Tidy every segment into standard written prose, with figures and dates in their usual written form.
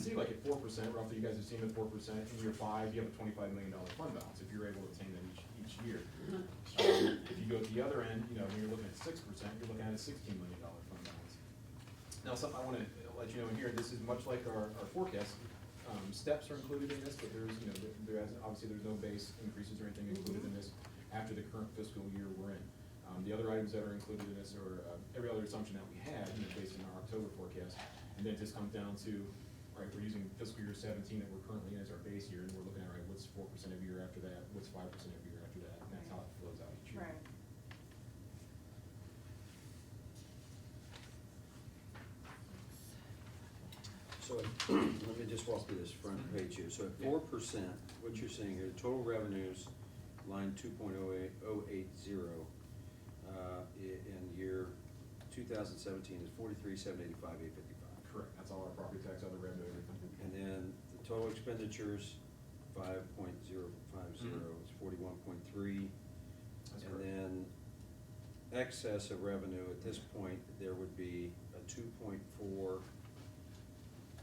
see like at 4%, roughly, you guys have seen the 4%, in year 5, you have a $25 million fund balance, if you're able to attain that each year. If you go to the other end, you know, when you're looking at 6%, you're looking at a $16 million fund balance. Now, something I wanna let you know in here, this is much like our forecast. Steps are included in this, but there's, you know, obviously there's no base increases or anything included in this after the current fiscal year we're in. The other items that are included in this are every other assumption that we had, you know, based on our October forecast. And then it just comes down to, right, we're using fiscal year 17 that we're currently in as our base year, and we're looking at, right, what's 4% every year after that, what's 5% every year after that, and that's how it flows out each year. Right. So, let me just walk through this front page here. So at 4%, what you're saying here, total revenues, line 2.080, in year 2017 is 43,785,855. Correct, that's all our property tax, other revenue, everything. And then the total expenditures, 5.050 is 41.3. That's And correct. then excess of revenue, at this point, there would be a 2.4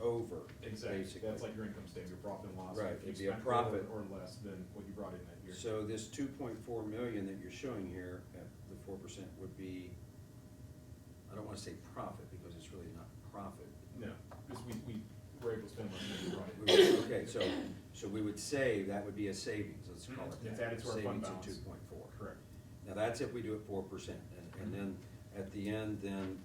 over, Exactly, basically. that's like your income statement, your profit and loss. Right, If you it'd be a spent profit. more or less than what you brought in that year. So this 2.4 million that you're showing here at the 4% would be, I don't wanna say profit, because it's really not profit. No, because we were able to spend money when we brought We it. would- Okay, so we would save, that would be a savings, let's call it It's that. added to our fund balance. Savings of 2.4. Correct. Now, that's if we do it 4%, and then at the end, then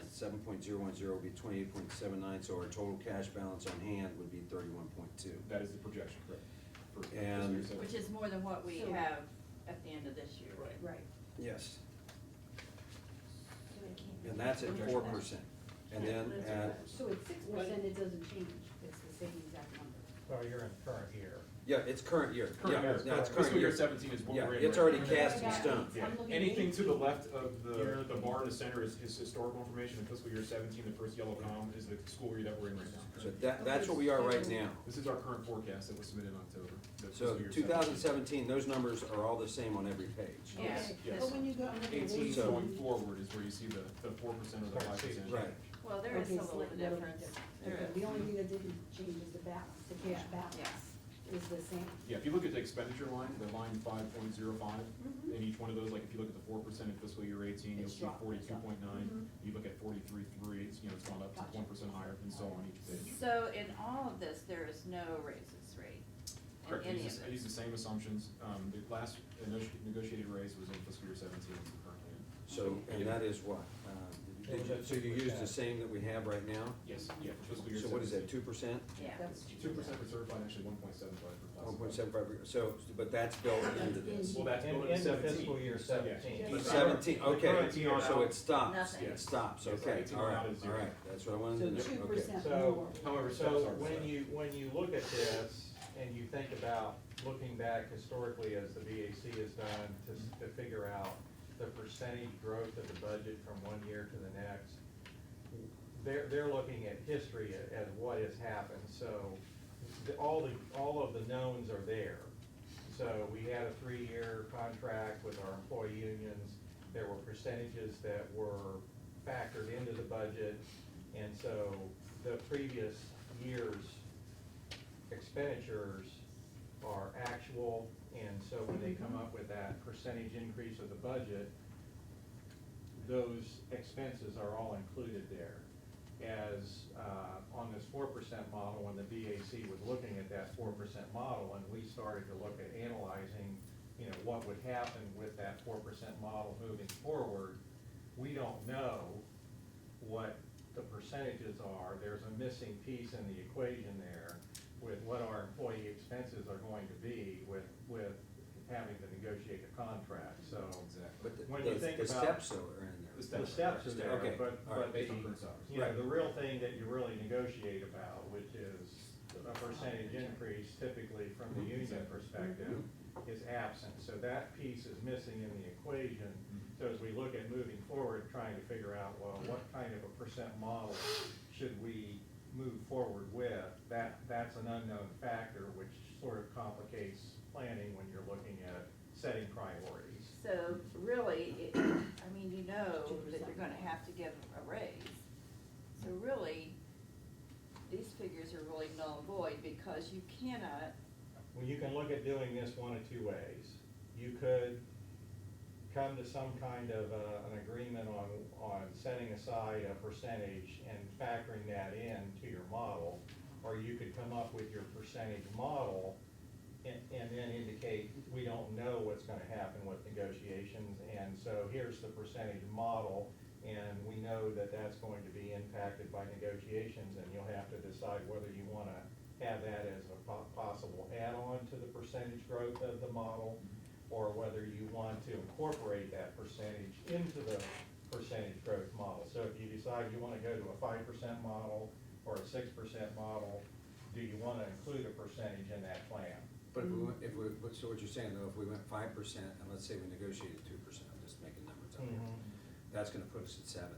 7.010 would be 28.79, so our total cash balance on hand would be 31.2. That is the projection, correct. for fiscal year And- 17. Which is more than what we So- have at the end of this year. Right. Right. Yes, So it can't be- and that's at 4%. And then at, So at 6%, it doesn't change, it's the same exact number. So you're in current year. yeah, it's current year. Current Yeah, year, no, it's fiscal current year year. 17 is what Yeah, we're in. it's right already now. cast in stone. Yeah, I'm looking anything at to the left of the bar in the center is historical information. In fiscal year 17, the first yellow column is the school year that we're in right now. So that's what we are right now. This is our current forecast that was submitted in October. the So fiscal year 2017, those numbers are all the same on every page. Yeah. Okay, Yes. but when you go, I'm looking at 18 So- going forward is where you see the 4% or the 5%. Right. Well, there is Okay, a so little that'll be difference. different. There Okay, is. the only thing that didn't change is the balance, the cash Yeah, balance yes. is the same. Yeah, if you look at the expenditure line, the line 5.05, Mhm. in each one of those, like if you look at the 4% in fiscal year 18, you'll It's see dropped, it's up. 42.9. Mhm. You look at 43.3, it's, you know, it's gone up to Gotcha. 1% higher, and so on each page. So in all of this, there is no raises rate in Correct, I any use of I use the this. same assumptions. The last negotiated raise was in fiscal year 17, which we're currently in. So, and that is what? So you use the same that we have right now? Yes, yeah, for fiscal year 17. So what is that, 2%? Yeah. That's 2% for certified, actually 1.75 for classified. 1.75, so, but that's built into this. Well, that's In built in the 17. fiscal year 17. Yeah. 17, okay, Current year so out. it stops, Nothing. it stops, Yes, okay, 18 all right, out is all zero. right, that's what I wanted So to know, 2% So- more. However, steps So are the same. when you look at this and you think about looking back historically as the BAC has done to figure out the percentage growth of the budget from one year to the next, they're looking at history as what has happened. So all of the knowns are there. So we had a 3-year contract with our employee unions. There were percentages that were factored into the budget. And so the previous year's expenditures are actual. And so when they come up with that percentage increase of the budget, those expenses are all included there. As on this 4% model, when the BAC was looking at that 4% model, and we started to look at analyzing, you know, what would happen with that 4% model moving forward, we don't know what the percentages are. There's a missing piece in the equation there with what our employee expenses are going to be with having to negotiate a contract, so. Exactly. but When you think the about- steps though are in there. The The steps are there, Okay, but all right. Based on current salaries. you know, Right. the real thing that you really negotiate about, which is a percentage increase typically from the union perspective, is absent. So that piece is missing in the equation. So as we look at moving forward, trying to figure out, well, what kind of a percent model should we move forward with, that's an unknown factor, which sort of complicates planning when you're looking at setting priorities. So really, I mean, you know that you're gonna have to give a raise. So really, these figures are are really null and void, because you cannot, Well, you can look at doing this one of two ways. You could come to some kind of an agreement on setting aside a percentage and factoring that in to your model, or you could come up with your percentage model and then indicate, we don't know what's gonna happen with negotiations, and so here's the percentage model, and we know that that's going to be impacted by negotiations, and you'll have to decide whether you wanna have that as a possible add-on to the percentage growth of the model, or whether you want to incorporate that percentage into the percentage growth model. So if you decide you wanna go to a 5% model or a 6% model, do you wanna include a percentage in that plan? But so what you're saying though, if we went 5% and let's say we negotiated 2%, I'm just making numbers up here, that's gonna put us at 7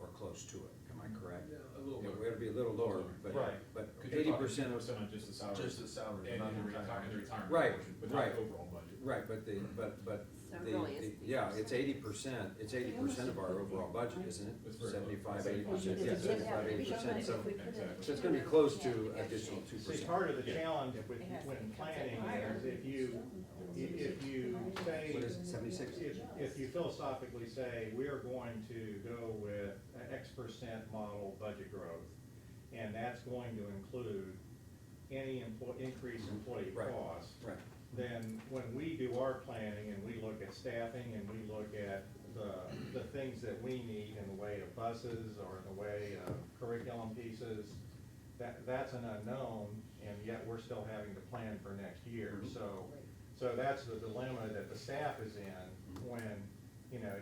or close to it, am I correct? Yeah, a little Yeah, lower. we're gonna be a little lower, but, Right. but Because you're talking 80% of, 50% on just the salary. Just the salary, And not the the retirement retirement. Right, portion, but not right. the overall budget. right, but but So the, really it's the yeah, it's 80%. it's 80% of our overall budget, isn't it? It's very close. 75, It's 80%, like- yeah, it's 75, like- 80%, so, if we put it Exactly. so it's gonna be close to Yeah, additional negotiate. 2%. See, part of the Yeah. challenge with, It has to when come planning higher. is if you say. What is it, 76? If you philosophically say, we're going to go with an X% model budget growth, and that's going to include any increased employee Right. costs, Right, then when we do our planning and we look at staffing and we look at the things that we need in the way of buses or in the way of curriculum pieces, that's an unknown, and yet we're still having to plan for next year. So that's the dilemma that the staff is in when, you know,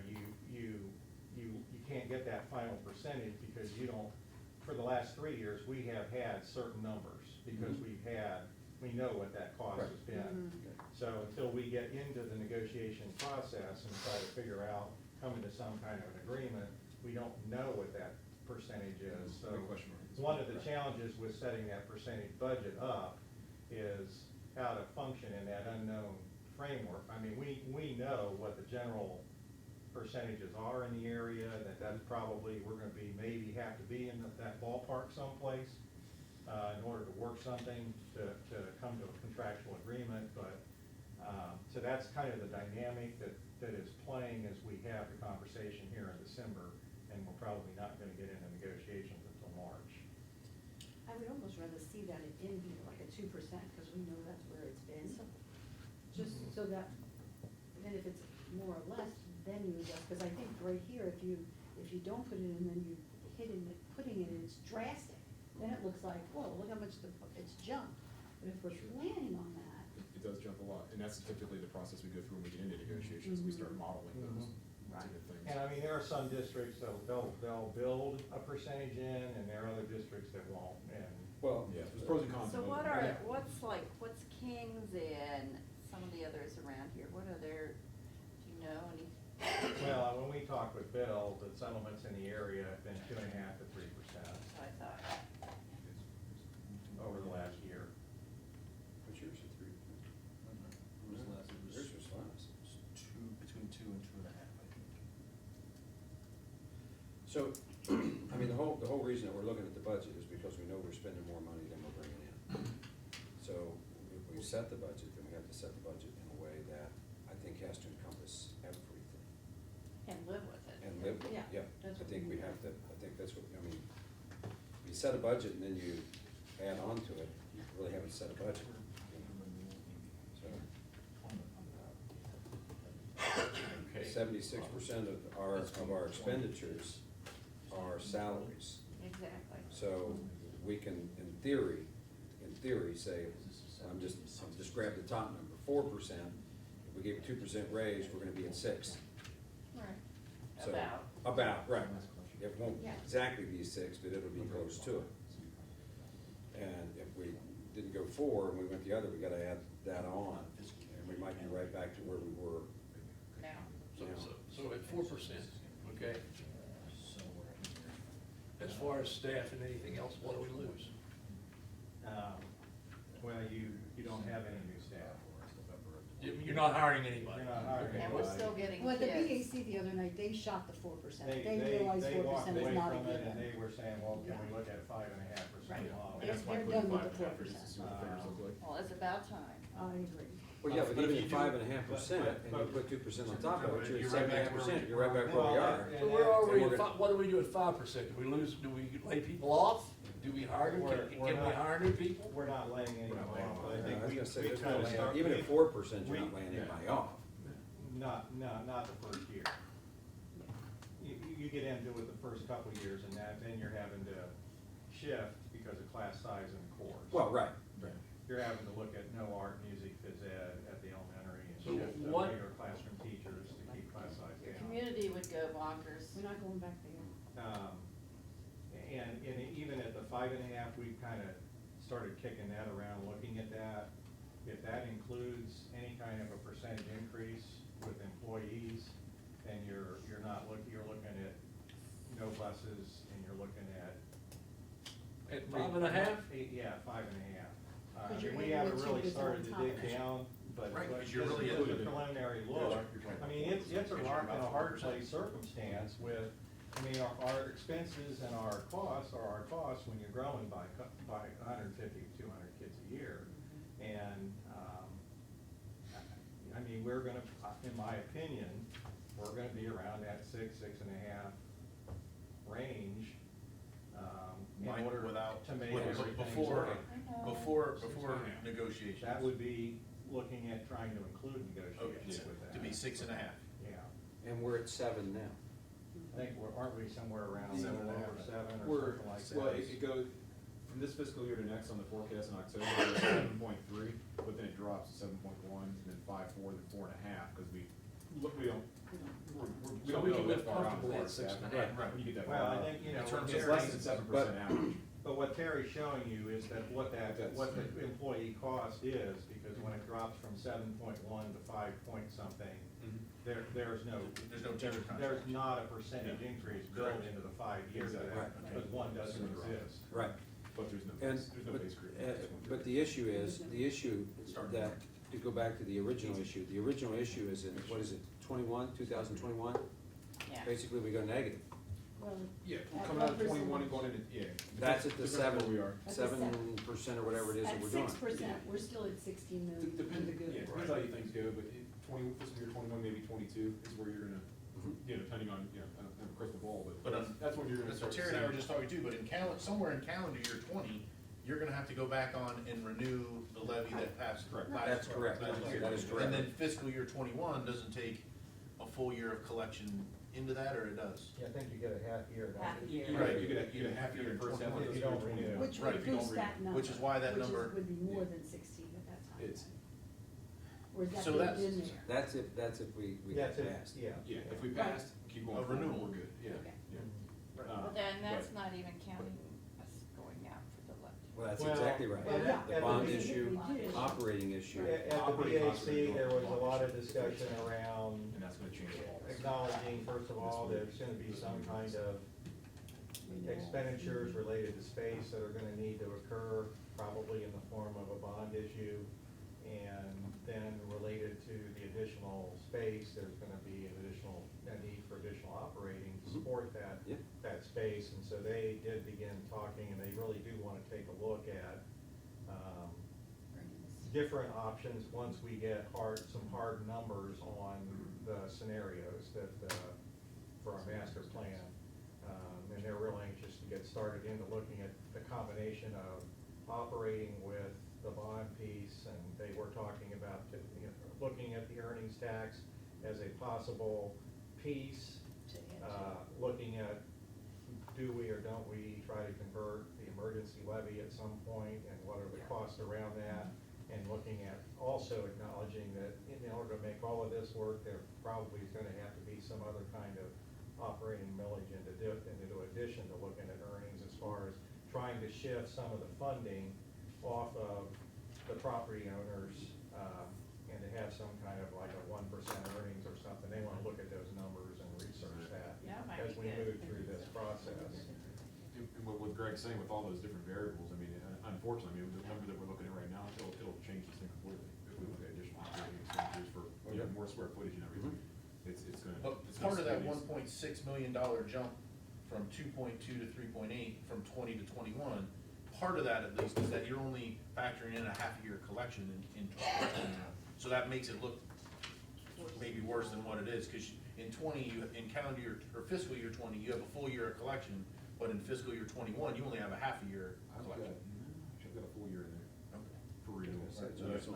you can't get that final percentage because you don't, for the last 3 years, we have had certain numbers because we know what that cost has been. So until we get into the negotiation process and try to figure out, coming to some kind of an agreement, we don't know what that percentage is. So Big question mark. one of the challenges with setting that percentage budget up is how to function in that unknown framework. I mean, we know what the general percentages are in the area, that's probably, we're gonna be, maybe have to be in that ballpark someplace in order to work something to come to a contractual agreement, but, so that's kind of the dynamic that is playing as we have the conversation here in December, and we're probably not gonna get into negotiations until March. I would almost rather see that in here, like a 2%, because we know that's where it's been. Just so that, then if it's more or less, then you adjust, because I think right here, if you don't put it in, then you putting it in, it's drastic. Then it looks like, whoa, look how much it's jumped. But if we're planning on that, It does jump a lot, and that's typically the process we go through when we get into negotiations, we start modeling those Right. different things. And I mean, there are some districts they'll build a percentage in, and there are other districts that won't, and. well, Yeah, there's pros and cons. so to what both. are, what's Kings and some of the others around here, what are their, do you know any? Well, when we talked with Bill, the settlements in the area have been 2.5% to 3% I thought, over the last year. what's yours at 3? When was the last? It was Yours was last. between 2 and 2.5, I think. So, I mean, the whole reason that we're looking at the budget is because we know we're spending more money than we're bringing in. So, if we set the budget, then we have to set the budget in a way that I think has to encompass everything. and live with it. And live, with it. Yeah, yeah, that's I what think we we need. have to, I think that's what, I mean, you set a budget and then you add on to it, you really haven't set a budget. So, Okay. 76% of our expenditures are salaries. Exactly. So we can, in theory, say, I'm just grab the top number, 4%. If we gave a 2% raise, we're gonna be at 6. Right. So, About. right. It won't Yeah. exactly be 6, but it'll be close to it. And if we didn't go 4 and we went the other, we gotta add that on. And we might be right back to where we were. Now. So at 4%, okay? As far as staff and anything else, what do we lose? Well, you don't have any new staff. You're not hiring anybody? You're not hiring Okay. And we're still getting well, the kids. BAC the other night, they shot the 4%. They They realized they 4% walked was away not a from it, and given. they were saying, well, can we Yeah. look at 5.5%? Right. off. And that's why I They're put done with five the and a half, just to see what the figures look like. Well, it's about time. I agree. Well, yeah, but But if even you at do- 5.5%, and you but- put 2% on top of it, You're you're at right back 7.5%, you're where right back where we Well, are. and So we're already, we're at gonna- what do we do at 5%? Do we lose, do we lay people off? Do we hire them? We're Can not- we hire new people? We're not laying anyone We're not laying off, them but I off. think I was we gonna say, we there's kind no of laying- start. even at 4%, you're we- not laying yeah. anybody off. Not the first year. You get into it the first couple of years, and then you're having to shift because of class size and course. Well, right. You're having to look at no art, music, phys ed at the elementary, and So shift to what- bigger classroom teachers to keep class size The down. community would go bonkers. We're not going back there. And even at the 5.5, we kind of started kicking that around, looking at that. If that includes any kind of a percentage increase with employees, then you're looking at no buses, and you're looking at. At 5.5? Yeah, 5.5. But you're We adding haven't the really 2% started on to top dig of it. down, but Right, but 'cause you're just really as a including- preliminary Yeah, look. you're talking I mean, it's a because you're rock and a about hard 4%. place circumstance with, I mean, our expenses and our costs are our costs when you're growing by 150, 200 kids a year. And, I mean, we're gonna, in my opinion, we're gonna be around that 6.5 range, in Mike, order without- to make with- everything before- work. I know. Before 6.5. negotiations. That would be looking at trying to include Okay, negotiations so with that. to be 6.5. Yeah, And we're at 7 now. I think, aren't we somewhere around Yeah. 7.5 or 7 or We're, something like that? well, it goes, from this fiscal year to next on the forecast in October, it's 7.3, but then it drops to 7.1, and then 5.4, then 4.5, because we don't, we So don't we go can that live far out comfortably for at it, 6.5. yeah. Right, when you get that far Well, I out. think, you know, It's what less Terry- than 7% average. But what Terry's showing you is that what That's- what the employee cost is, because when it drops from 7.1 to 5 point something, there's no. There's no teacher contract. There's not a percentage Yeah. increase built Correct. into the 5 years of Exactly. that, Right. because one doesn't exist. Right. But there's no, And, there's no but, base group. but the issue is, that, to go back to the original issue is in, what is it, 2021? Yeah. Basically, we go negative. Well, Yeah, At coming out of what 21 and going into, yeah. That's at the Depends on where we are. At the 7% or whatever it is that we're doing. At 6%, we're still at 16 million. Depends, Pretty good. yeah, depends how you things go, but fiscal year 21, maybe 22 is where you're gonna, depending on, I don't have a crystal ball, but But, that's when you're gonna That's start what to Terry and I see- were just talking too, but in somewhere in calendar year 20, you're gonna have to go back on and renew the levy that passed Correct. last. That's correct. last year. That is correct. And then fiscal year 21 doesn't take a full year of collection into that, or it does? Yeah, I think you get a half year, don't Half you? year. Right, you get a half year in first half of If you fiscal year don't renew. 21. Which Right, would if you don't boost renew. that number. Which is why that number- Would be more Yeah. than 16 at that time. It's, Or is that So built that's- in there? That's if we That's get it, passed. yeah. yeah, if we Right. passed, keep going A forward, renewal. we're good, yeah, Okay. yeah. Right. But then that's But- not even counting us going out for the levy. Well, that's Well, exactly right. Well, yeah. The bond At the issue, beginning- operating issue. At the Operating costs are BAC, gonna there go was a up. lot of discussion around And that's gonna change all this. acknowledging, first of all, there's gonna be some kind of expenditures related to space that are gonna need to occur, probably in the form of a bond issue. And then related to the additional space, there's gonna be a need for additional operating to support that, Yep. that space. And so they did begin talking, and they really do wanna take a look at, different options once we get some hard numbers on the scenarios that, for our master plan. And they're real anxious to get started into looking at the combination of operating with the bond piece, and they were talking about, looking at the earnings tax as a possible piece, looking at, do we or don't we try to convert the emergency levy at some point, and what are the costs around that? And looking at, also acknowledging that in order to make all of this work, there probably is gonna have to be some other kind of operating millage into addition to looking at earnings, as far as trying to shift some of the funding off of the property owners, and to have some kind of like a 1% earnings or something. They wanna look at those numbers and research that Yeah, might as be we good. move through this process. And what Greg's saying with all those different variables, I mean, unfortunately, I mean, the number that we're looking at right now, it'll change this thing completely. If we look at additional operating expenditures for, more square footage and everything, it's gonna. But it's gonna part of that stay- $1.6 million jump from 2.2 to 3.8, from 20 to 21, part of that at least is that you're only factoring in a half a year collection in 20. So that makes it look maybe worse than what it is, because in 20, in calendar year, or fiscal year 20, you have a full year of collection, but in fiscal year 21, you only have a half a year I've got, collection. actually, I've got a full year in there Okay. for renewal. So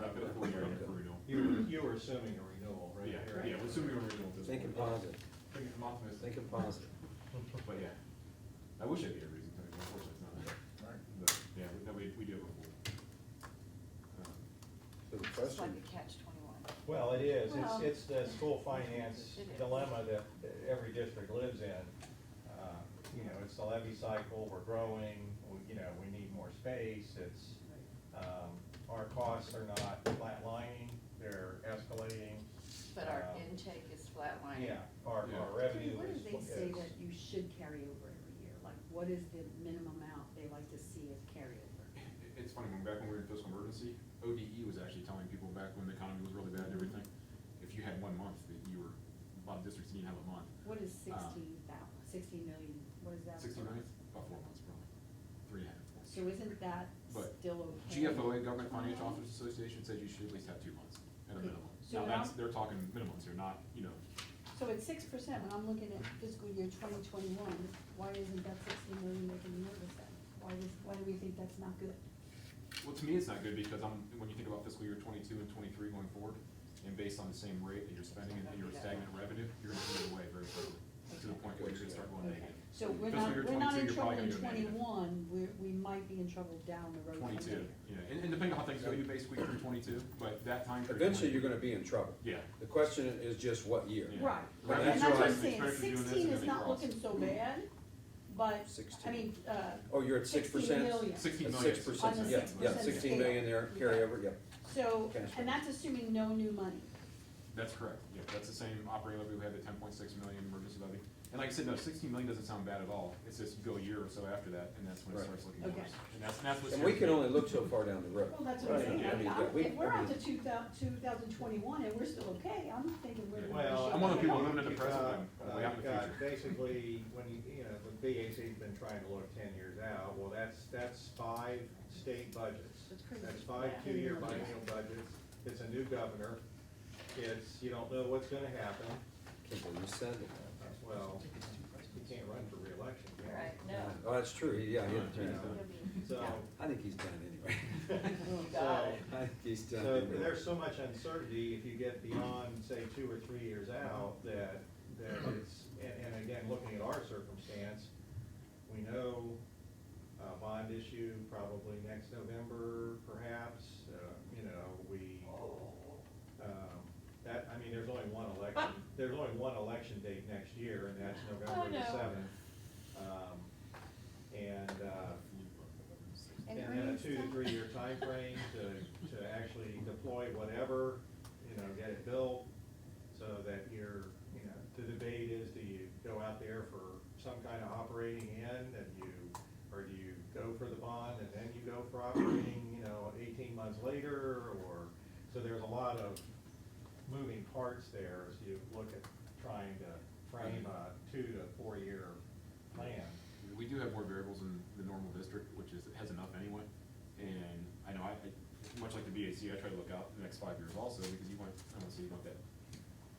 I've got a full year in there for renewal. You were assuming a renewal, right? Yeah, yeah, we're assuming we're renewal at this Thinking point. positive, I'm optimistic. thinking positive. But yeah, I wish I could get a reason, but unfortunately it's not there. Right. But, yeah, we do have a full. So the It's like question, a catch-21. Well, it is, Well- it's the school finance It is. dilemma that every district lives in. You know, it's the levy cycle, we're growing, you know, we need more space, our costs are not flatlining, they're escalating. But our Um, intake is flatlining. Yeah, our Yeah. revenue What do is. they say is- that you should carry over every year? Like, what is the minimum amount they like to see as carryover? It's funny, back when we were in fiscal emergency, ODE was actually telling people back when the economy was really bad and everything, if you had 1 month, that you were, a lot of districts didn't have a month. What is 16 million, what is that? 16 for months, us? about 4 months probably, 3.5. So isn't that But still okay? GFOA, Government Financial Officers Association, says you should at least have 2 months at a Okay. minimum. So Now, now- they're talking minimums here, not, So at 6%, when I'm looking at fiscal year 2021, why isn't that 16 million making me nervous then? Why do we think that's not good? well, to me, it's not good because when you think about fiscal year 22 and 23 going forward, and based on the same rate that you're spending and your stagnant revenue, you're gonna give it away very quickly, to the point where you're gonna start going Okay. negative. So we're Fiscal not, year we're not 22, in you're trouble probably in gonna go negative. 21, we might be in trouble down the road. from 22, there. yeah, and depending on how things go, you basically through 22, but that time period. eventually you're gonna be in trouble. Yeah. The question is just what year. Yeah. Right, Well, right, that's and that's what why I'm I saying, expect you doing this 16 and is then not cross. looking so bad, but, 16. I mean, Oh, you're at 16 6%? million. 16 million. 6%, On the yeah, 6% 16 scale. million there, carryover, yeah. So, Cash flow. and that's assuming no new money. That's correct, yeah, that's the same operating levy, we had the 10.6 million emergency levy. And like I said, no, 16 million doesn't sound bad at all, it's just you go a year or so after that, and that's when it Right. starts looking Okay. worse. And that's what's. And we can only look so far down the road. Well, that's what I'm Right, saying, I mean, yeah, if we're I out mean, to 2021 and we're still okay, I'm thinking we're. Well, I'm one of the people you- living in the you've present got- and way out in the you've got future. Basically, when the BAC's been trying to look 10 years out, well, that's 5 state budgets. That's crazy. That's 5 Yeah. two-year biennial budgets, it's a new governor, you don't know what's gonna happen, Can't believe you said it. well, you can't run for reelection, can you? Right, no. Oh, that's true, yeah, Yeah. So, I think he's done anyway. so, I think he's done so anyway. there's so much uncertainty if you get beyond, say, 2 or 3 years out, that it's, and again, looking at our circumstance, we know bond issue probably next November, perhaps, there's only one election, there's only one election date next year, and that's November the know. 7th. And then a 2 to 3 year timeframe to actually deploy whatever, get it built, so that the debate is, do you go out there for some kind of operating end, or do you go for the bond and then you go for operating, 18 months later, so there's a lot of moving parts there as you look at trying to frame a 2 to 4 year plan. We do have more variables in the normal district, which has enough anyway. And I know much like the BAC, I try to look out the next 5 years also, because you want that,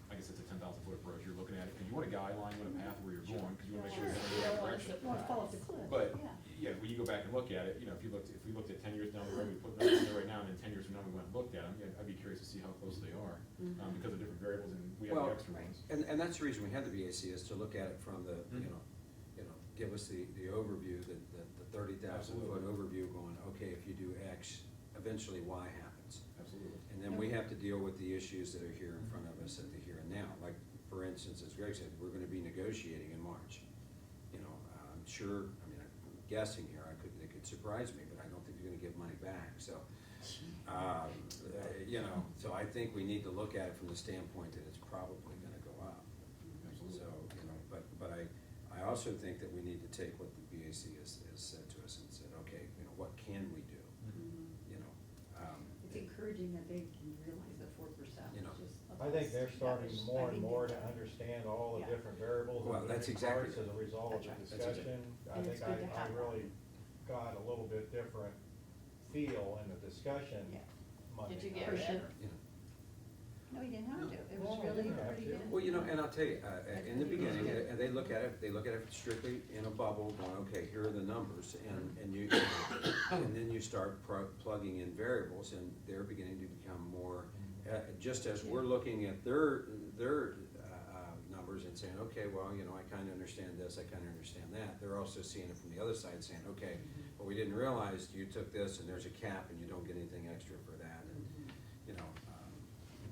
I guess it's a 10,000 foot approach, you're looking at it, and you want a guideline, you want a path where you're going, because you want to make sure you're going in the right direction. You wanna fall off the cliff, But, yeah. yeah, when you go back and look at it, if we looked at 10 years down the road, we put numbers in there right now, and then 10 years from now, we went and looked at them, I'd be curious to see how close they are, because of different variables, and we have Well, the extra ones. and that's the reason we had the VAC, is to look at it from the, Mhm. give us the overview, the 30,000 foot Absolutely. overview going, okay, if you do X, eventually Y happens. Absolutely. And then we have to deal with the issues that are here in front of us at the here and now. Like, for instance, as Greg said, we're gonna be negotiating in March. I'm sure, I'm guessing here, it could surprise me, but I don't think you're gonna give money back, so. So I think we need to look at it from the standpoint that it's probably gonna go up. Absolutely. So, but I also think that we need to take what the BAC has said to us and said, okay, what can we do? It's encouraging that they can realize that 4%. I think they're starting more and more to understand all the Yeah. different variables Well, and that's different exactly parts as a result of the That's right. discussion. I And think it's good to I have really got a little bit different feel in the discussion Yeah. Monday Did you night. get For red? sure. Yeah. No, he didn't have to. It Well, was you really didn't have pretty to. good. Well, you know, and I'll tell you, in the beginning, and they look at it strictly in a bubble, going, okay, here are the numbers, and you, and then you start plugging in variables, and they're beginning to become more, just as we're looking at their numbers and saying, okay, well, you know, I kinda understand this, I kinda understand that, they're also seeing it from the other side, saying, okay, well, we didn't realize you took this, and there's a cap, and you don't get anything extra for that, and, you know,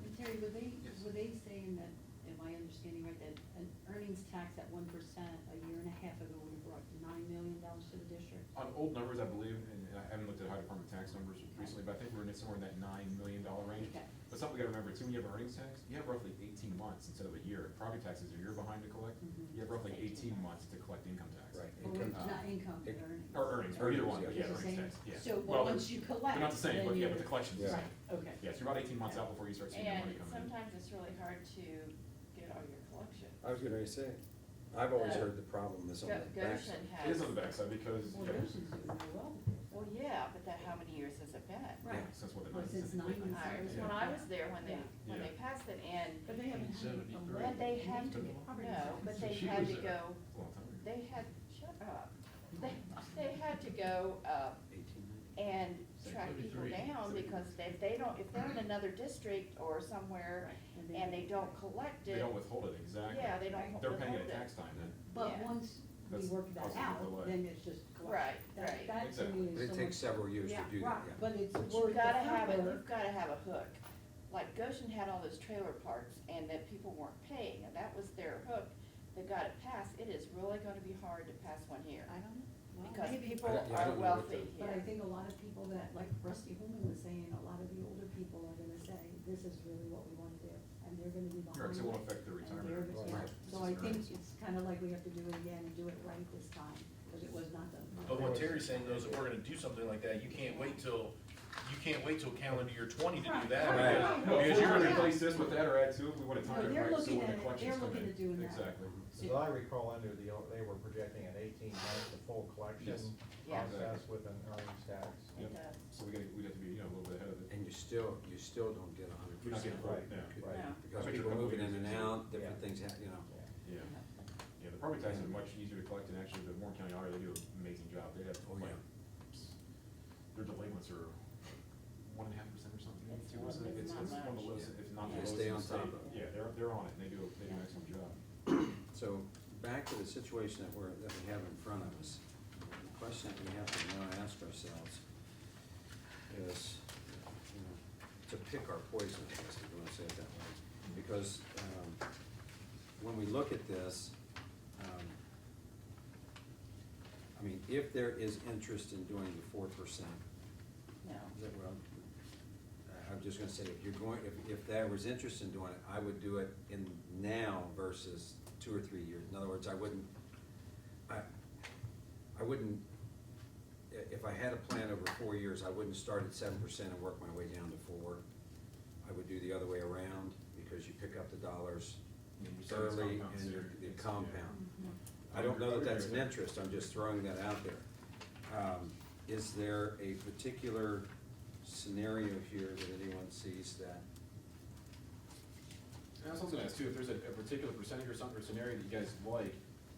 And Terry, were they, Yes. were they saying that, am I understanding right, that an earnings tax at 1% a year and a half ago would have brought $9 million to the district? On old numbers, I believe, and I haven't looked at High Department tax numbers recently, but I think we're in somewhere in that $9 million range. Okay. But something we gotta remember too, when you have earnings tax, you have roughly 18 months instead of a year. Property taxes are a year behind to collect. Mhm. You have roughly 18 months to collect income tax. Right. Or Income- not income, but Inc- earnings. Or earnings, or either one, Earnings, but yeah. yeah, It's the earnings same. tax, yeah. So, Well, but once you collect, they're not the same, then but yeah, you're- but the collection's the Yeah. same. Okay. Yeah, so you're about 18 months out before you start seeing the money And coming in. sometimes it's really hard to get all your collection. I was gonna say, I've always heard the problem is on the backside. Goshen It is has, on the backside because, Well, yeah, Goshen's doing very well. well, yeah, but that, how many years has it been? Right. since what the Well, since 1970s. 90s. It was Yeah. when I was there, when Yeah. when they Yeah. passed it, and, But they haven't had a 73. but they had to, get property no, tax. but So they she had was to there. go, It's a long time ago. they had, shut up. They had to go, 18. and track people 73. down, because if they don't, if they're in another district or somewhere, Right, and they don't collect They it, don't withhold it, exactly. yeah, they don't They're paying it withhold at it. tax time then. But Yeah. once we That's work that also out, the delay. then it's just collection. Right, That- right. That to Exactly. me But is it so takes much. several years to do that, Right, yeah. but it's But worth you've the gotta have effort. you've gotta have a hook. Like Goshen had all those trailer parks and that people weren't paying, and that was their hook. They got it passed. It is really gonna be hard to pass one here. I don't know. Well, Because maybe. people I don't are know what wealthy the- But I here. think a lot of people that, like Rusty Holman was saying, a lot of the older people are gonna say, this is really what we wanna do, and they're gonna be behind Right, it. 'cause it won't affect their and retirement they're- earnings. yeah. Right. So I think it's kinda like we have to do it again and do it right this time, cause it was not done. But what Terry's saying though is if we're gonna do something like that, you can't wait till calendar year 20 to do Right, that. right, because- No, if because we're you're gonna gonna, replace this with that or add to it, we wanna time No, it they're right, so looking when the at it- collections they're come looking in. at doing that. Exactly. As I recall, under they were projecting an 18 months, the full collection Yes. Yeah. process with an earnings tax. It Yep. does. So we have to be, a little bit ahead of it. And you still don't get 100%. You're not getting full, Right, yeah. right. No. Because I bet people you're moving couple in and years. out, different Yeah. things, Yeah. Yeah, yeah, the property taxes are much easier to collect, and actually, the Warren County Auditor, they do an amazing job, they have, Oh, like, yeah. their delinquents are 1.5% or something, It's 2%, not- it's it's not one of the much. lowest, if not the They lowest stay in on the state. top of it. Yeah, they're on it, and they do an excellent job. So, back to the situation that we have in front of us, the question that we have to now ask ourselves is, to pick our poison, I guess, if you wanna say it that way. Because, when we look at this, I mean, if there is interest in doing the 4%, No. well, I'm just gonna say, if there was interest in doing it, I would do it in now versus 2 or 3 years. In other words, I wouldn't, if I had a plan over 4 years, I wouldn't start at 7% and work my way down to 4. I would do the other way around, because you pick up the dollars Yeah, you said it's early compound, and so you it's- compound. Mhm. I don't know that that's an interest, I'm just throwing that out there. Is there a particular scenario here that anyone sees that? And I was also gonna ask too, if there's a particular percentage or something, or scenario that you guys like,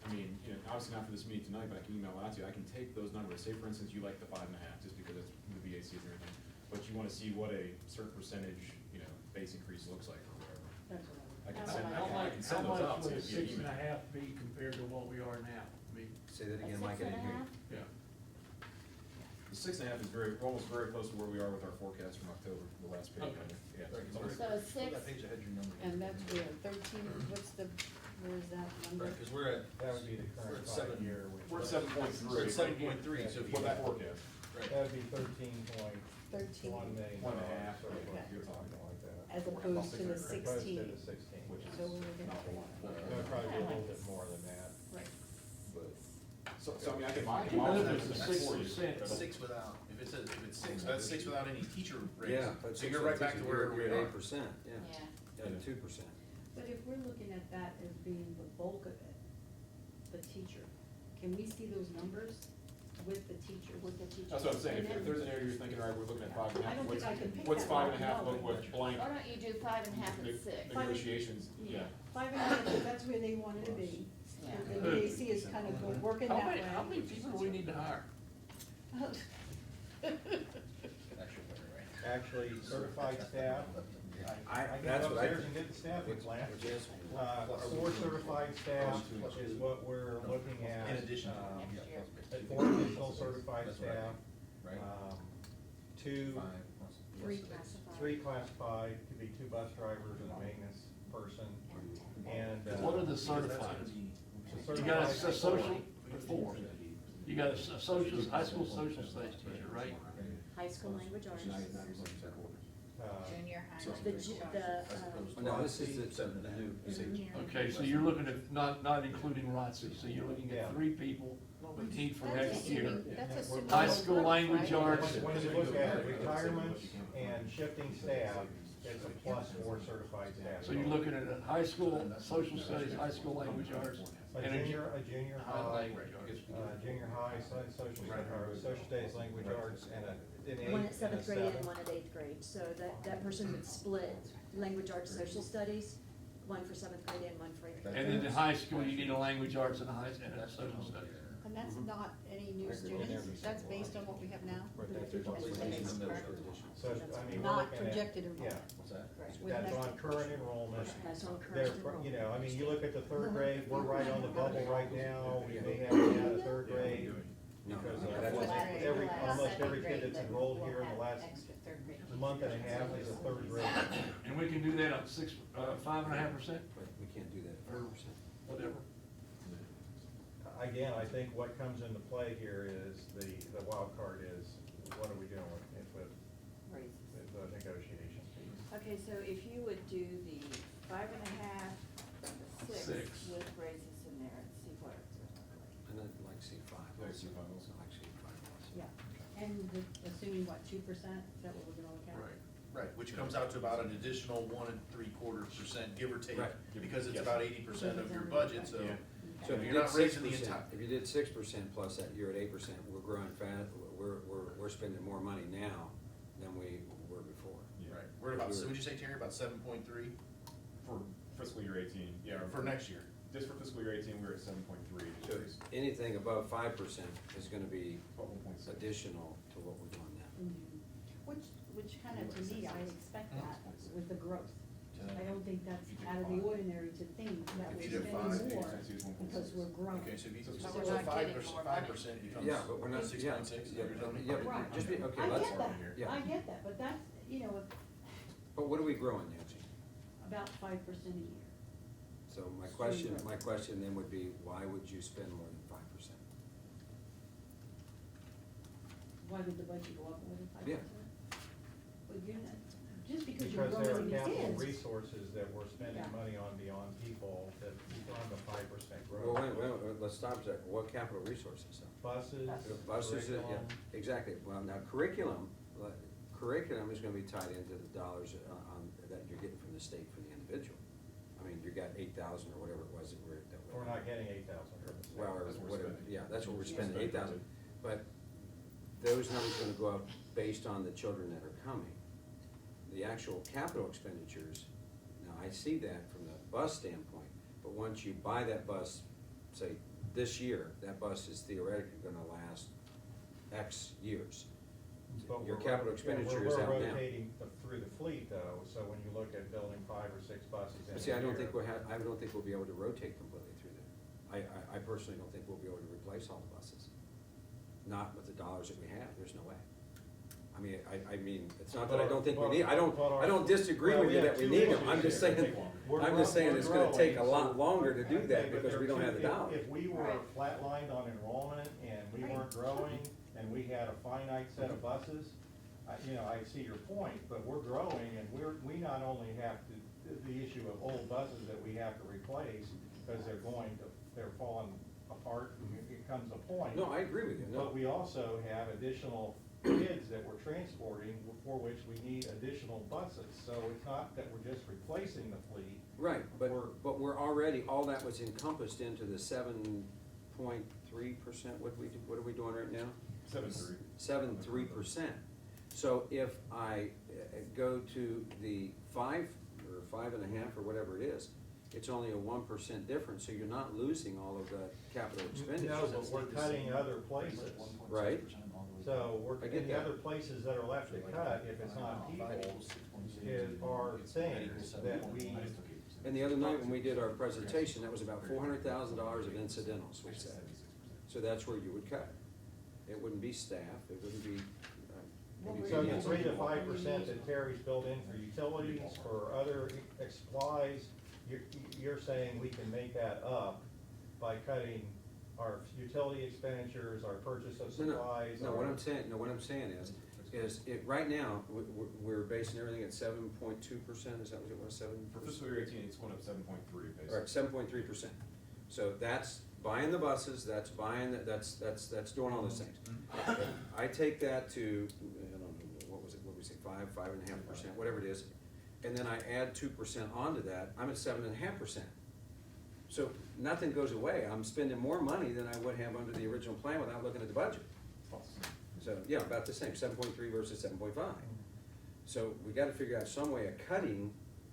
I mean, obviously not for this meeting tonight, but I can email it out to you, I can take those numbers, say for instance, you like the 5.5, just because it's the VAC and everything, but you wanna see what a certain percentage, base increase looks like or whatever. That's what I I can How send, much- I can send How those out much to you would via 6.5 email. be compared to what we are now? I mean, Say that A again, Mike, I didn't hear 6.5? you. Yeah. The 6.5 is we're almost very close to where we are with our forecast from October, the last page. Okay. Yeah. Right, it's almost- So a six, that page ahead your number. And that's where 13, what's the, where is that number? Right, cause we're at, That would be the We're current at 7. 5-year. which We're at is- 7.3. we're at 7.3, so if you. For that forecast. Right. That'd be 13.1 13, million. 1.5, or okay. you're talking like that. as opposed to the Opposed to 16. Opposed to the 16. Which is So we're looking not at a four. lot. It'll probably be a little bit more than that, Right. but. So, I mean, I can Even model if that it's a for you. 6%. That's 6 without, if it's 6, that's 6 without any teacher raise. Yeah. but So you're right back to where we You're are. at 8%, yeah, yeah. at 2%. But if we're looking at that as being the bulk of it, the teacher, can we see those numbers with the teachers. With the teachers. That's what I'm saying, And if then- there's an area you're thinking, all right, we're looking at 5.5, I don't think I can pick what's that one, 5.5 look no. with blank? Why don't you do 5.5 and 6? Negotiations, yeah. 5.5, that's where they wanted to be. Yeah. And the BAC is kind of working that way. How many people do we need to hire? Actually, certified staff, I can That's go what I upstairs think. and get the staffing Which- plan. which is- 4 certified staff is what we're looking at. In addition. Next year. 4 additional certified That's what I staff. Right? 2, Five plus. 3 classified. 3 classified, could be 2 bus drivers and a maintenance person, and. What are the Because that's certified? gonna be- So You got a certified- social, 4. You got a social, high school social studies teacher, right? High school language arts, Junior high. the, Oh, no, this is the new. Okay, so you're looking at, not including ROTC, so you're looking Yeah. at 3 people we need for That's next year. assuming- that's assuming High no school growth, language right? arts. When you look at retirements and shifting staff, it's a +4 certified staff. So you're looking at a high school social studies, high school language arts, A and a junior high high, language arts. junior high, social studies, language arts, and an one eighth at and a seventh grade and seventh. one at eighth grade, so that person would split language arts, social studies, one for seventh grade and one for eighth grade. And in the high school, you need a language arts and a social studies. And that's not any new students, that's based on what we have now? So, I mean, we're Not looking at, projected yeah, enrollment. What's that? With that's next- on current enrollment. That's on They're, current enrollment. you know, I mean, you look at the 3rd grade, we're right on the bubble right now, we may have to add a 3rd grade. No, Because that's almost what- every, The last almost second every kid grade that's that enrolled will here in the have last extra third grade. month and a half is a 3rd grade. And we can do that on 5.5%, But we can't do that at 5%. whatever. Again, I think what comes into play here is the wild card is, what are we doing with Raises. the negotiation piece? Okay, so if you would do the 5.5 and the 6 6. with raises in there, and see what it's gonna look like. And then like C5. Like C5 also. Like C5 also. Yeah, and assuming what, 2%, is that what we're gonna look at? Right. Right, which comes out to about an additional 1.75%, give or take, Right. because it's Yes. about 80% of your budget, so. Yeah. So if you You're did not raising the 6%, entire. if you did 6% plus that, you're at 8%, we're growing fast, we're spending more money now than we were before. Yeah. Right, we're about, so would you say, Terry, about 7.3 For fiscal year 18, yeah. for next year? Just for fiscal year 18, we're at 7.3. So anything above 5% is gonna be About 1.6. additional to what we're doing now. Mhm. Which kind of, to me, I expect that with the growth. I don't think that's You do out of the 5. ordinary to think that If we're you did spending 5, more it's 1.6. because we're growing. Okay, so if you, So so we're not getting 5%, more money. 5% becomes. Yeah, but we're not, yeah, 6.6, yeah, you're telling me? yeah, Right. just be, okay, I let's, get that, yeah. I get that, but that's, you know, But what are we growing, Nancy? about 5% a year. So my So question, you're- my question then would be, why would you spend more than 5%? Why would the budget go up more than 5%? Yeah. Well, you're not, just because you're Because there are growing your capital kids. resources that we're spending Yeah. money on beyond people that fund the 5% growth. Well, wait, let's stop a second. What capital resources though? Buses, Buses, yeah, curriculum. exactly. Well, now curriculum is gonna be tied into the dollars that you're getting from the state for the individual. I mean, you got 8,000 or whatever it was that We're not getting 8,000 from the state. Well, or That's what we're whatever, spending. yeah, that's what we're Yeah. spending, 8,000. But those numbers are gonna go up based on the children that are coming. The actual capital expenditures, now I see that from the bus standpoint, but once you buy that bus, say, this year, that bus is theoretically gonna last X years. But Your we're- capital yeah, expenditure is out We're now. rotating through the fleet though, so when you look at building 5 or 6 buses in a But see, I don't think year- I don't think we'll be able to rotate completely through there. I personally don't think we'll be able to replace all the buses. Not with the dollars that we have, there's no way. I mean, it's not that I don't think we need, I don't disagree Well, with we you have that we two need them, issues I'm just here. saying, We're I'm just saying we're it's gonna take a growing, lot so- longer to do Okay, that but because we there don't are have the two- dollars. If we were Right. flatlined on enrollment and we Right. weren't growing and we had a finite set of buses, I see your point, but we're growing and we not only have the issue of old buses that we have to replace because they're falling apart and it comes a point. No, I agree with you, But no. we also have additional kids that we're transporting for which we need additional buses. So it's not that we're just replacing the fleet. Right, but We're- we're already, all that was encompassed into the 7.3 what are we doing right now? 7.3. 7.3%. So if I go to the 5 or 5.5 or whatever it is, it's only a 1% difference, so you're not losing all of the capital expenditures. No, but we're cutting other places. Right. So we're, I get and the that. other places that are left to cut, if it's not people, are things that we, And the other night when we did our presentation, that was about $400,000 of incidentals, we said. So that's where you would cut. It wouldn't be staff, it wouldn't be. maybe so the finance. 3 to 5% that Terry's built in for utilities, for other supplies, you're saying we can make that up by cutting our utility expenditures, our purchase of supplies? No, what I'm saying is it, right now, we're basing everything at 7.2%, is that what it was, 7? For fiscal year 18, it's going up 7.3 basically. All right, 7.3%. So that's buying the buses, that's buying, that's doing all those things. I take that to, I don't know, what was it, what did we say, 5.5%, whatever it is, and then I add 2% onto that, I'm at 7.5%. So nothing goes away, I'm spending more money than I would have under the original plan without looking at the budget. So, yeah, about the same, 7.3 versus 7.5. So we gotta figure out some way of cutting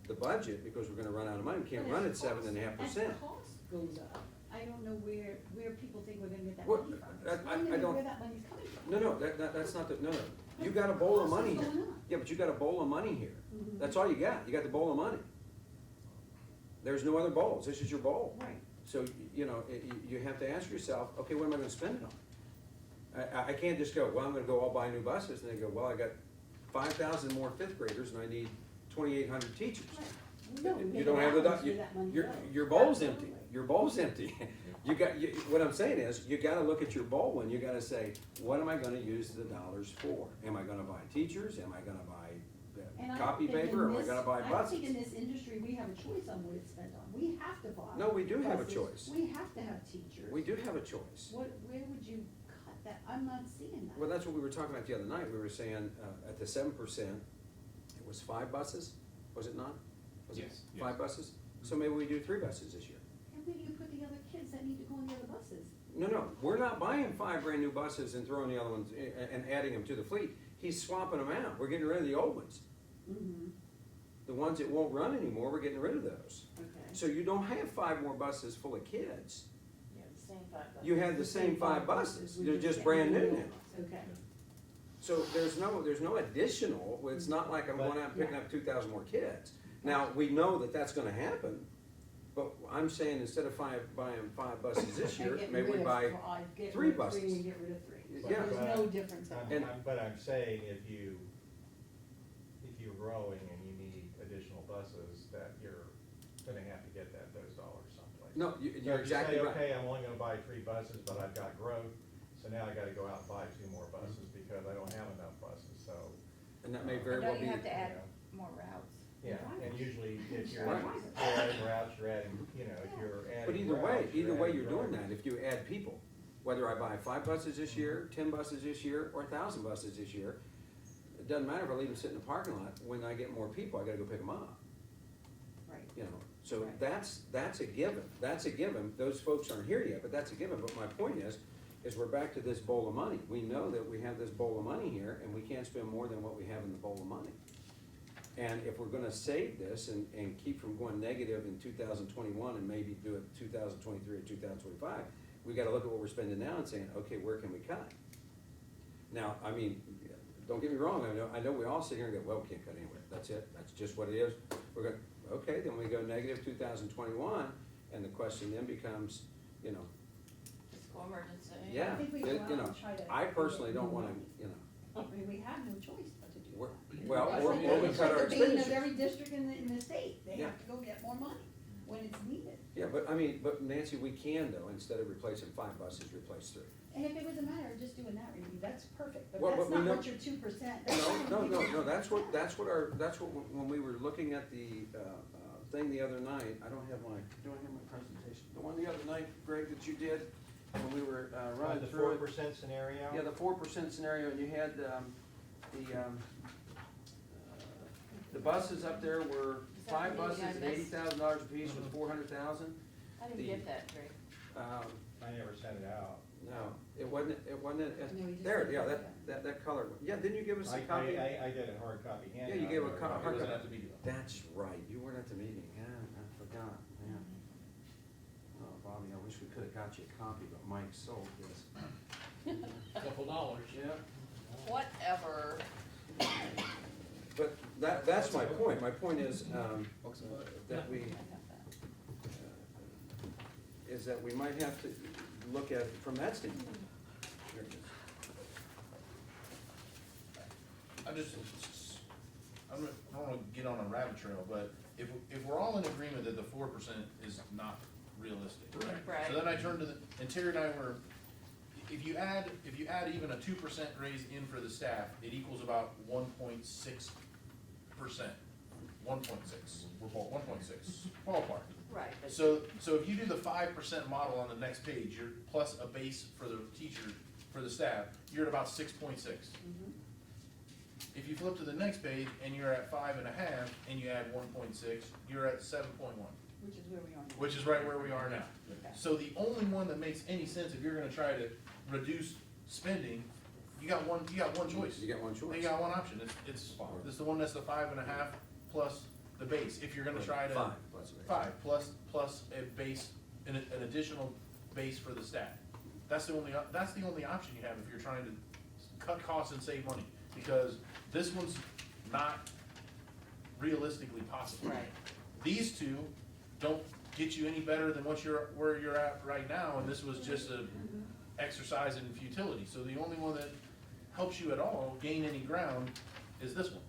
the budget, because we're gonna run out of money, we can't run at 7.5%. As the cost goes up, I don't know where people think we're gonna get that Well, money from. I Explain to me don't- where that money's coming from. No, that's not the, no, you got a bowl of money here. Cost is going up. Yeah, but you got a bowl of money here. Mhm. That's all you got the bowl of money. There's no other bowls, this is your bowl. Right. So, you know, you have to ask yourself, okay, what am I gonna spend it on? I can't just go, well, I'm gonna go all buy new buses, and they go, well, I got 5,000 more fifth graders, and I need 2,800 teachers. Right. No, we You make don't have the, allowance where that money goes. your bowl's empty, Absolutely. your bowl's empty. What I'm saying is, you gotta look at your bowl and you gotta say, what am I gonna use the dollars for? Am I gonna buy teachers, am I gonna buy And I copy don't think paper, or in am I this- gonna buy I don't buses? think in this industry, we have a choice on what it's spent on. We have to buy. No, we do have a buses. choice. We have to have teachers. We do have a choice. Where would you cut that? I'm not seeing that. Well, that's what we were talking about the other night, we were saying, at the 7%, it was 5 buses, was it not? Was it Yes, 5 yes. buses? So maybe we do 3 buses this year. And where do you put the other kids that need to go on the other buses? No, we're not buying 5 brand new buses and throwing the other ones, and adding them to the fleet. He's swapping them out, we're getting rid of the old ones. Mm-hmm, The ones that won't run anymore, we're getting rid of those. okay. So you don't have 5 more buses full of kids. Yeah, the same 5 bucks. You have the same 5 buses, We they're just get brand new rid of now. them. Okay. So there's no additional, it's not like I'm going out and picking up 2,000 more kids. Now, we know that that's gonna happen, but I'm saying instead of buying 5 buses this year, Get maybe we rid of buy, 5, get 3 rid of buses. 3 and get rid of 3. So Yeah. there's no difference. And- But I'm saying if you're growing and you need additional buses, that you're gonna have to get those dollars someplace. no, So you're if you say, exactly right. okay, I'm only gonna buy 3 buses, but I've got growth, so now I gotta go out and buy 2 more buses because I don't have enough buses, so. And that may And very well don't be. you have to add Yeah. more routes? Yeah, and usually if you're Right. adding routes, you're adding, if you're adding But either routes, way, you're adding doing drivers. that, if you add people, whether I buy 5 buses this year, 10 buses this year, or 1,000 buses this year, it doesn't matter if I leave them sitting in the parking lot, when I get more people, I gotta go pick them up, Right. you know? So Right. that's a given, those folks aren't here yet, but that's a given, but my point is we're back to this bowl of money. We know that we have this bowl of money here, and we can't spend more than what we have in the bowl of money. And if we're gonna save this and keep from going negative in 2021 and maybe do it 2023 or 2025, we gotta look at what we're spending now and saying, okay, where can we cut? Now, I mean, don't get me wrong, I know we all sit here and go, well, we can't cut anywhere, that's it, that's just what it is. We're gonna, okay, then we go negative 2021, and the question then becomes, you know, Fiscal emergency. yeah, I think we go out you know, and try to. I personally don't get more wanna, money. you know, I mean, we have no choice but to do We're- that. well, It's or like- we it's cut like our the being of expenditures. every district in the state, they Yeah. have to go get more money when it's needed. Yeah, but Nancy, we can though, instead of replacing 5 buses, replace 3. And if it was a matter of just doing that review, that's perfect, but Well, that's but we not know- what your 2%. No, that's what, when we were looking at the, thing the other night, I don't have my presentation? The one the other night, Greg, that you did, when we were, running The through it. 4% scenario? Yeah, the 4% scenario, and you had, the buses up there were Is that 5 the meeting buses I at missed? $80,000 apiece with 400,000. I didn't The- get that, Greg. I never sent it out. It wasn't, No, he just there, did yeah, that. that color, yeah, didn't you give us a copy? I did a hard copy Yeah, handout. you gave a but- hard It wasn't copy. at the meeting. That's right, you weren't at the meeting, yeah, I forgot, yeah. Oh, Bobby, I wish we could've got you a copy, but Mike sold this. Couple dollars. Yeah. Whatever. But that's my point. My point is, that we, is that we might have to look at it from that standpoint. Here it is. I don't wanna get on a rabbit trail, but if we're all in agreement that the 4% is not realistic, right? Right. So then I turn to and Terry and I were, if you add even a 2% raise in for the staff, it equals about 1.6%. 1.6, we're 1.6, ballpark. Right, but. So if you do the 5% model on the next page, you're plus a base for the teacher, for the staff, you're at about 6.6. Mhm. If you flip to the next page and you're at 5.5 and you add 1.6, you're at 7.1, Which is where we are now. which is right where we are now. Okay. So the only one that makes any sense, if you're gonna try to reduce spending, you got one choice. You got one choice. You got one option, it's the one that's the 5.5 plus the base, if you're gonna try to. 5 plus a base. 5 plus a base, an additional base for the staff. That's the only option you have if you're trying to cut costs and save money, because this one's not realistically possible. Right. These two don't get you any better than where you're at right now, and this was just a exercise in futility. So the only one that helps you at all gain any ground is this one.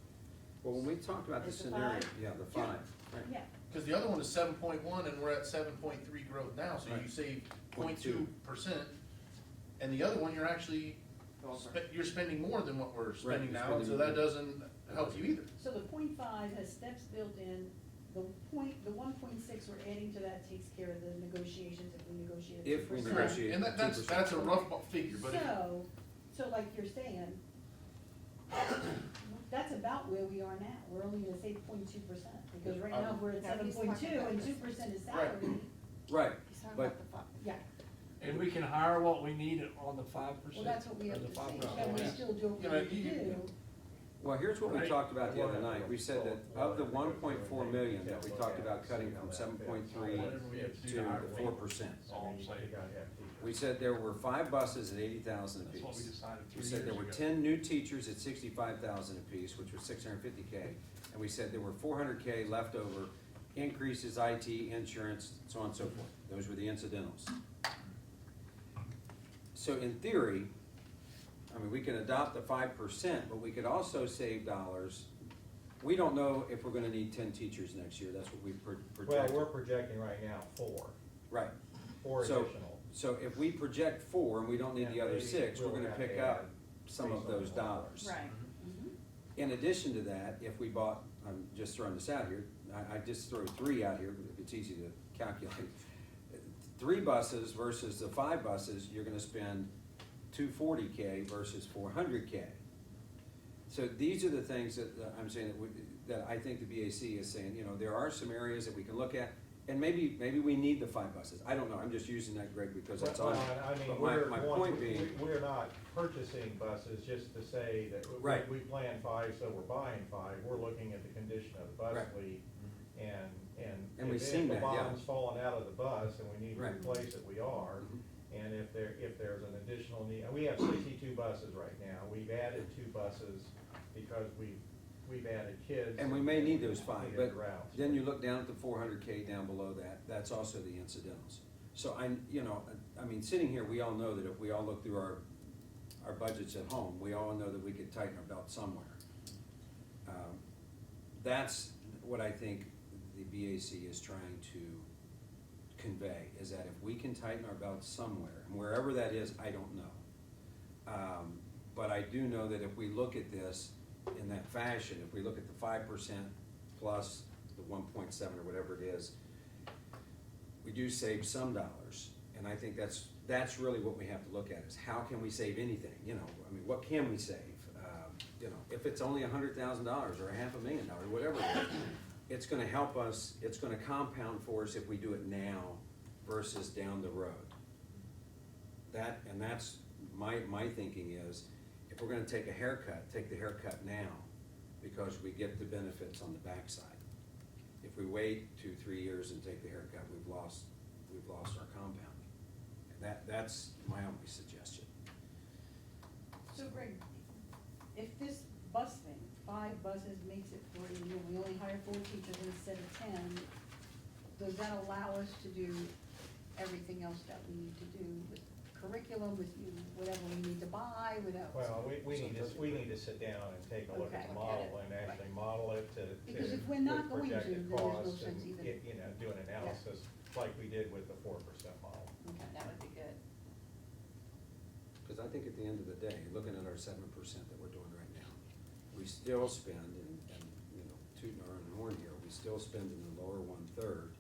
Well, when we talked about the Is the scenario, 5? yeah, the 5, right. Yeah. Because the other one is 7.1 and we're at 7.3 growth now, so you Right. save 0.2%. 0.2%. And the other one, you're actually, you're spending more than what we're spending you're now, and so spending that more. doesn't help you either. So the 0.5 has steps built in, the 1.6 we're adding to that takes care of the negotiations if we negotiate. If we 2%. negotiate. And that's 2%. a rough figure, but if, So like you're saying, that's about where we are now, we're only gonna save 0.2%, because right now we're at No, he's 7.2 talking about and this. 2% is Right. salary. Right, He's talking but about the five. Yeah, And we can hire what we need on the 5%. well, that's what we have or to the say, 5%. can we still do what You we know, need to you- do? well, here's what we Right. talked about the other night. We said that of the 1.4 million that we talked about cutting from 7.3 Whatever we have to do to hire the people. 4%. That's all I'm saying. We said there were 5 buses at 80,000 That's what we apiece. decided We 3 said there years were ago. 10 new teachers at 65,000 apiece, which was 650K. And we said there were 400K left over, increases, IT, insurance, so on and so forth. Those were the incidentals. So in theory, I mean, we can adopt the 5%, but we could also save dollars. We don't know if we're gonna need 10 teachers next year, that's what we Well, projected. we're projecting right now 4 Right. additional. So if we project 4 and we don't need the And other maybe 6, we're we'll gonna have pick to up add some of based on those the- dollars. Right. In addition to that, if we bought, I'm just throwing this out here, I just throw 3 out here, but it's easy to calculate. 3 buses versus the 5 buses, you're gonna spend 240K versus 400K. So these are the things that I'm saying that I think the BAC is saying, you know, there are some areas that we can look at, and maybe we need the 5 buses. I don't know, I'm just using that, Greg, because that's on. Well, I mean, But my point being, we're not purchasing buses just to say that Right. we plan 5, so we're buying 5. We're looking at the condition of the bus Right. fleet and. And we've if seen the that, yeah. bomb's falling out of the bus and we need to Right. replace it, we are. Mhm. And if there's an additional need, and we have 62 buses right now. We've added 2 buses because we've added kids. and we may need those 5, needed but routes. then you look down at the 400K down below that, that's also the incidentals. So I mean, sitting here, we all know that if we all look through our budgets at home, we all know that we could tighten our belt somewhere. That's what I think the BAC is trying to convey, is that if we can tighten our belt somewhere, and wherever that is, I don't know. But I do know that if we look at this in that fashion, if we look at the 5% plus the 1.7 or whatever it is, we do save some dollars. And I think that's really what we have to look at, is how can we save anything, you know? I mean, what can we save? You know, if it's only $100,000 or $500,000, whatever it is, it's gonna help us, it's gonna compound for us if we do it now versus down the road. That's my thinking is, if we're gonna take a haircut, take the haircut now, because we get the benefits on the backside. If we wait 2-3 years and take the haircut, we've lost our compounding. And that's my only suggestion. So Greg, if this bus thing, 5 buses makes it 40, and we only hire 4 teachers instead of 10, does that allow us to do everything else that we need to do with curriculum, with whatever we need to buy, without? Well, we need to sit down and take a look at Okay. the model and actually model it to. Because if we're not with going to, projected then there's no costs sense and even- get, you know, do an analysis like we did with the 4% model. Okay. That would be good. Because I think at the end of the day, looking at our 7% that we're doing right now, we still spend, and, you know, tooting our own horn here, we still spend in the lower 1/3,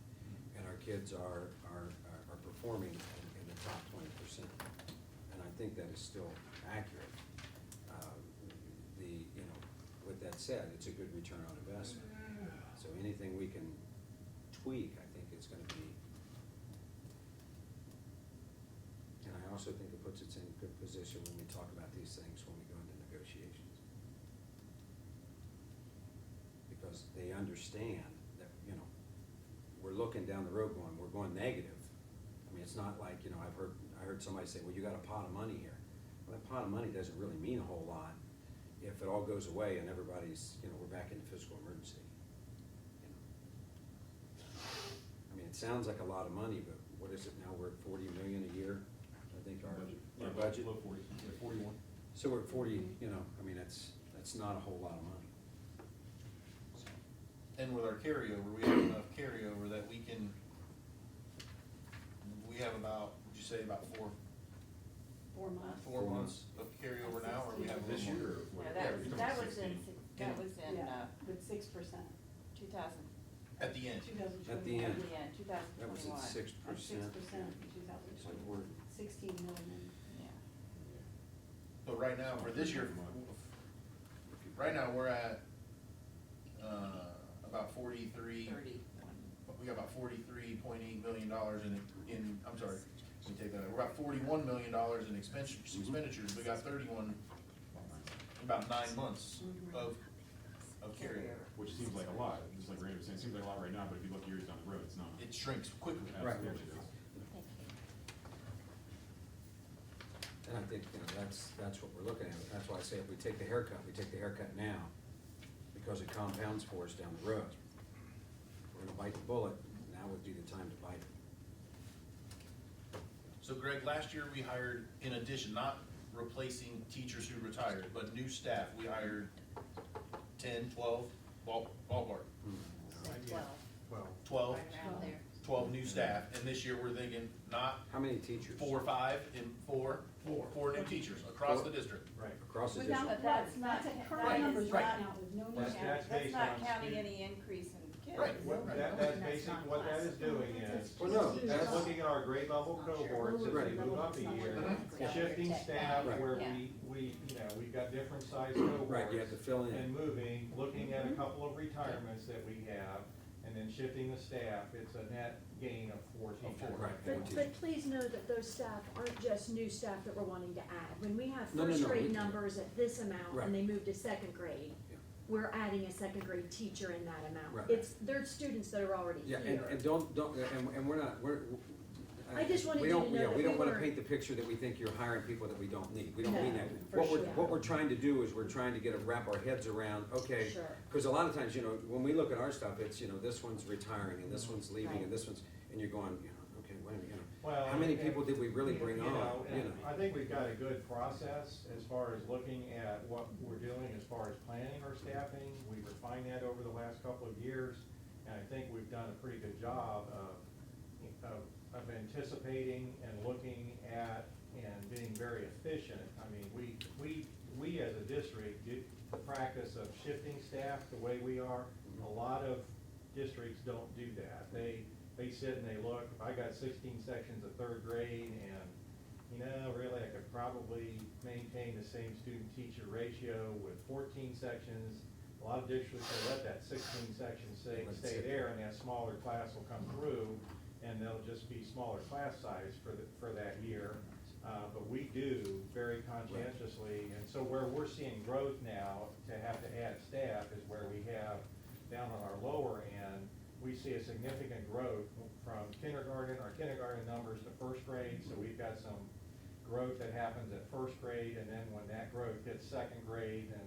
and our kids are performing in the top 20%. And I think that is still accurate. You know, with that said, it's a good return on investment. So anything we can tweak, I think it's gonna be. And I also think it puts us in a good position when we talk about these things, when we go into negotiations. Because they understand that, you know, we're looking down the road going, we're going negative. I mean, it's not like, you know, I heard somebody say, well, you got a pot of money here. Well, that pot of money doesn't really mean a whole lot if it all goes away and everybody's, you know, we're back into fiscal emergency. You know? I mean, it sounds like a lot of money, but what is it now? We're at 40 million a year, I think our budget. Low 40, 41. So we're at 40, you know, I mean, that's not a whole lot of money. And with our carryover, we have enough carryover that we have about, would you say about 4 4 months. 4 months of carryover now, or we have a This little year? more? or what? Yeah, Yeah, you're talking that was in, 16. that was in, Yeah, with 6%. 2000, At the end. 2021. At the end. yeah, 2021. That was at 6%. 6% in It's like 2021, we're, 16 million. Yeah. But right now, for this year, right now, we're at, about 43. 31. We got about $43.8 million I'm sorry, let me take that, we're about $41 million in expenditures, we got 31, about 9 months of carryover. Which seems like a lot, just like Randy was saying, it seems like a lot right now, but if you look years down the road, it's not. It shrinks quickly. Right. Absolutely does. and I think, you know, that's what we're looking at. That's why I say if we take the haircut, we take the haircut now, because it compounds for us down the road. We're gonna bite the bullet, now would be the time to bite it. So Greg, last year we hired, in addition, not replacing teachers who retired, but new staff, we hired 10, 12, ballpark, Well, 12, right around there. 12 new staff, and this year we're thinking not How many teachers? 4 or 5, and four new teachers across the district. Right. Across the Without, district? But that's not- that's that current is numbers right. right now with no new That's- staff. that's That's based not on counting student- any increase in kids. Right. That's basically, what that is doing is, Well, no, that's that's- looking at our grade level cohorts as they move up a year, shifting staff Right. where Yeah. you know, we've got different size cohorts. Right, you have to fill in. And moving, looking at a couple of retirements that we have, and then shifting the staff, it's a net gain of 4 teachers. Right. But please know that those staff aren't just new staff that we're wanting to add. When we have No, no, first no, grade we- numbers at this amount Right. and they move to second grade, Yeah. we're adding a second grade teacher in that amount. Right. It's, they're students that are already Yeah, here. and don't, and we're not, I just wanted we you to don't, know yeah, that we don't we wanna weren't- paint the picture that we think you're hiring people that we don't need. We don't No, mean that. for sure. What we're trying to do is we're trying to wrap our heads around, okay, Sure. cause a lot of times, you know, when we look at our stuff, it's, you know, this one's retiring and this one's leaving Right. and this one's, and you're going, you know, okay, wait a minute, you know. Well, How many and- people did we really bring you on, know, you and know? I think we've got a good process as far as looking at what we're doing as far as planning our staffing. We've refined that over the last couple of years, and I think we've done a pretty good job of anticipating and looking at and being very efficient. I mean, we as a district do the practice of shifting staff the way we are. A lot of districts don't do that. They sit and they look, if I got 16 sections of 3rd grade and, you know, really I could probably maintain the same student-teacher ratio with 14 sections. A lot of districts will let that 16 sections stay there, and that smaller class will come through, and they'll just be smaller class size for that year. But we do very very conscientiously, and so where we're seeing growth now, to have to add staff is where we have, down on our lower end, we see a significant growth from kindergarten, our kindergarten numbers to first grade, so we've got some growth that happens at first grade, and then when that growth hits second grade, and,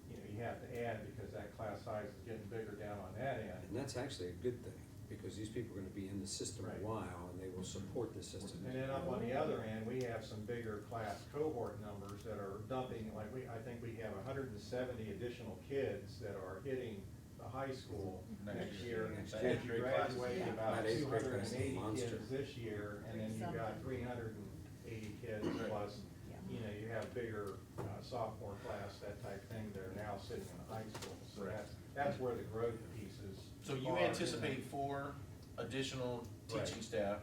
you know, you have to add because that class size is getting bigger down on that end. And that's actually a good thing, because these people are gonna be in the system Right. a while, and they will support the system. And then up on the other end, we have some bigger class cohort numbers that are dumping, like I think we have 170 additional kids that are hitting the high school next year. Next And year. if you graduate Yeah. about That eighth grade class is a 280 monster. kids this year, and then you've got 380 kids plus, Yeah. you know, you have bigger sophomore class, that type thing, that are now sitting in the high school. So Right. that's where the growth pieces. So you are. anticipate 4 additional teaching Right. staff,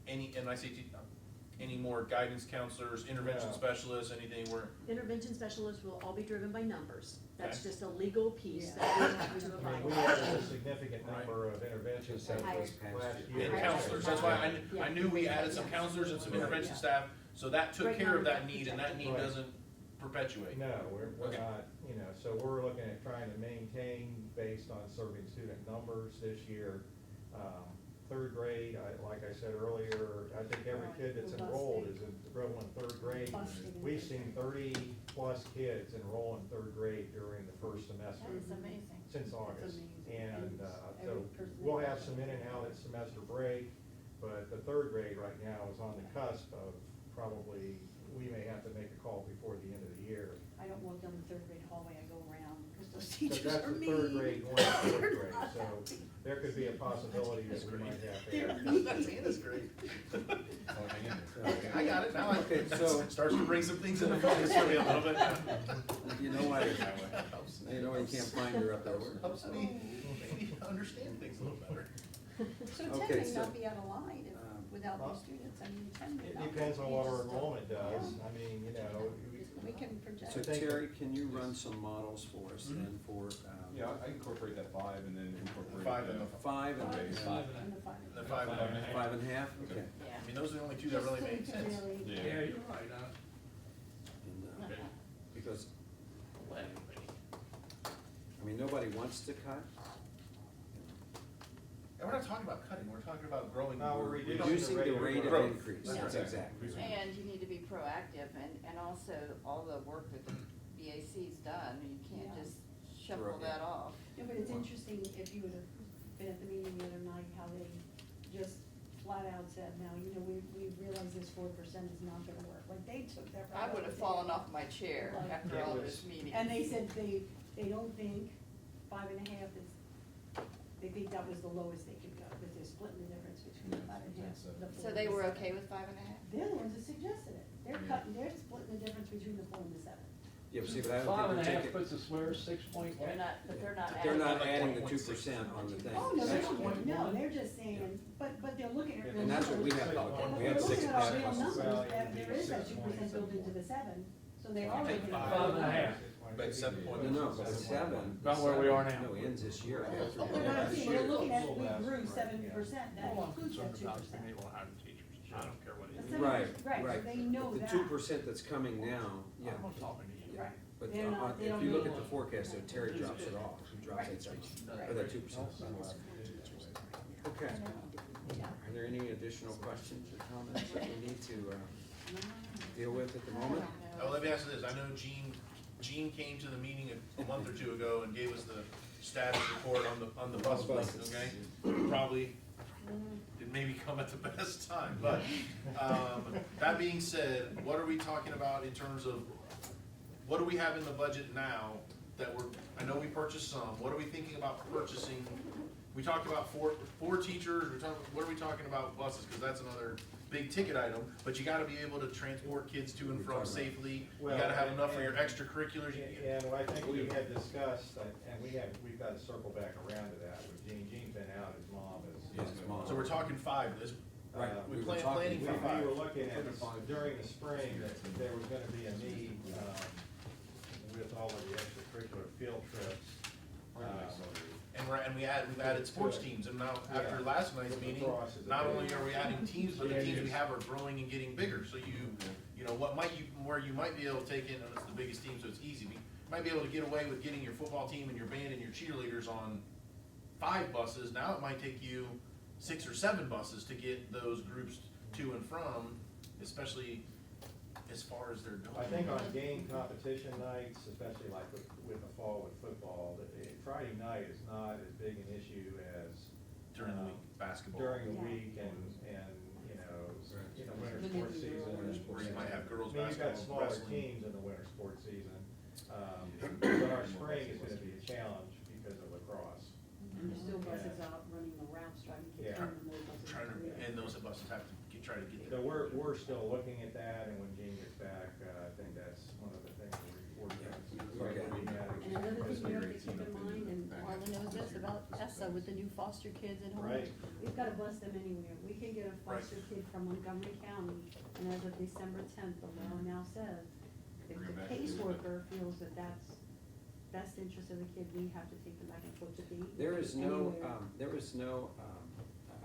and I say, any more guidance counselors, intervention No. specialists, anything where, Intervention specialists will all be driven by numbers. That's Okay. just a legal piece Yeah. that we have to I abide mean, we by. added a significant number of intervention specialists Hired. last And year. and counselors, that's why I knew we added some counselors and some intervention staff, so that took Right care now, of that we need, have and that need Right. doesn't perpetuate. No, we're Okay. not, you know, so we're looking at trying to maintain based on serving student numbers this year. Third grade, like I said earlier, I think every kid that's enrolled is enrolled in third grade. We've seen 30-plus kids enroll in third grade during the first semester. That is amazing. Since August. amazing. And, Every so person we'll that have goes some in and out at semester break, but the third grade right now is on the cusp of probably, we may have to make a call before the end of the year. I don't walk down the third grade hallway, I go around, because those But teachers that's are the mean. third grade going to fourth grade, so there could be a possibility that we might have to. have- That's Anna's great. I got it now. Okay, so- Starts to bring some things into focus for me a little bit. You know why, Helps- you know why you can't find her up there? Helps me maybe understand things a little better. So Okay, 10 may so, not be out of line without well, these students, I mean, 10 may It not. depends on be what our just a- enrollment does, I mean, you know, We can project. So I think- Terry, can you run some models for us then for, Yeah, I incorporate that 5 and then incorporate. 5 and the 5 and Okay. and 5 and And the five. The 5 and a half. 5 and a half? Okay. Yeah. I mean, those are the only two that really make Just so we sense. can really- Yeah. Yeah, you're right, And, Okay. because, well, anyway. I mean, nobody wants to cut. And we're not talking about cutting, we're talking about growing. No, we're we don't- Reducing the rate of Growth. increase, That's that's right. exactly. And you need to be proactive, and also all the work that the BAC's done, you can't Yeah. just shuffle Right. that off. No, but it's interesting, if you would have been at the meeting the other night, how they just flat out said, now, you know, we realize this 4% is not gonna work, like, they took that right I would off have the fallen table. off my chair Like- after It all was- those meetings. And they said they don't think 5.5 is, they think that was the lowest they could go, because they're splitting the difference between the 5.5 and the 4. So they were okay with 5.5? They're the ones that suggested it, they're splitting the difference between the 4 and the 7. Yeah, but see, but I 5 don't and a think half we're puts us where, 6.1? They're not, but they're not taking, adding. they're not Like adding the 1.6 2% on the thing. Oh, no, they don't, 6.1. no, they're just saying, but they're looking at. And that's what we have, But we they're have looking 6 at our real passes. numbers, Well, that there is that 2% 6.7. built into the 7, so they are Take looking at. 5 and a half. But 7.1. No, no, but 7. About where we are now. No, ends this year. But what I'm saying, they're looking at, we grew 7%, that All I'm includes that concerned about is 2%. being able to hire the teachers. I don't care what it is. Right, Right, so right. they know But that. the 2% that's coming now, yeah. I'm not talking to you. Right. But They're not- they if don't you look know. at the forecast, though, Terry drops it off, he drops Right. it down, Right. or that 2%. Okay. Yeah. Are there any additional questions or comments that we need to deal with at the moment? Oh, let me ask you this, I know Gene came to the meeting a month or two ago and gave us the status report on the bus fleet, Buses. okay? Probably didn't maybe come at the best time, but, that being said, what are we talking about in terms of, what do we have in the budget now that I know we purchased some, what are we thinking about purchasing? We talked about four teachers, what are we talking about buses, cause that's another big ticket item, but you gotta be able to transport kids to and from safely, you Well, gotta have enough for and- your extracurriculars. And what I think we had discussed, and we've got to circle back around to that with Gene. Gene's been out, his mom is. Yeah, his mom. So we're talking 5, Right, we we were planning We for 5. were looking at, during the spring, that there was gonna be a need, with all of the extracurricular field trips. And we've added sports teams, and now, after Yeah. last night's meeting, not only are we adding teams, but the teams we have are growing and getting bigger, so you know, what where you might be able to take in, and it's the biggest team, so it's easy, but you might be able to get away with getting your football team and your band and your cheerleaders on 5 buses. Now it might take you 6 or 7 buses to get those groups to and from, especially as far as they're going. I think on game competition nights, especially like with the fall with football, Friday night is not as big an issue as. During the week, basketball. During the Yeah. week and, winter The sports mid-year season. or Where you might have girls' I mean, you've got basketball, smaller wrestling. teams in the winter sports season, but our spring is gonna be a challenge because of lacrosse. And there's still buses out running the routes, driving kids Yeah. home, and those buses. Trying to, and those buses have to try to get So there. we're still looking at that, and when Gene gets back, I think that's one of the things we're gonna start looking at. And another as thing you we have to keep in mind, and Marla knows this about ESSA with the new foster kids at home. Right. We've gotta bus them anywhere. We can get a foster kid from Montgomery County, and as of December 10th, the law now says, if Bring the 'em back to the caseworker feels that that's best interest of the kid, we have to take them back and forth to be. There is no, anywhere.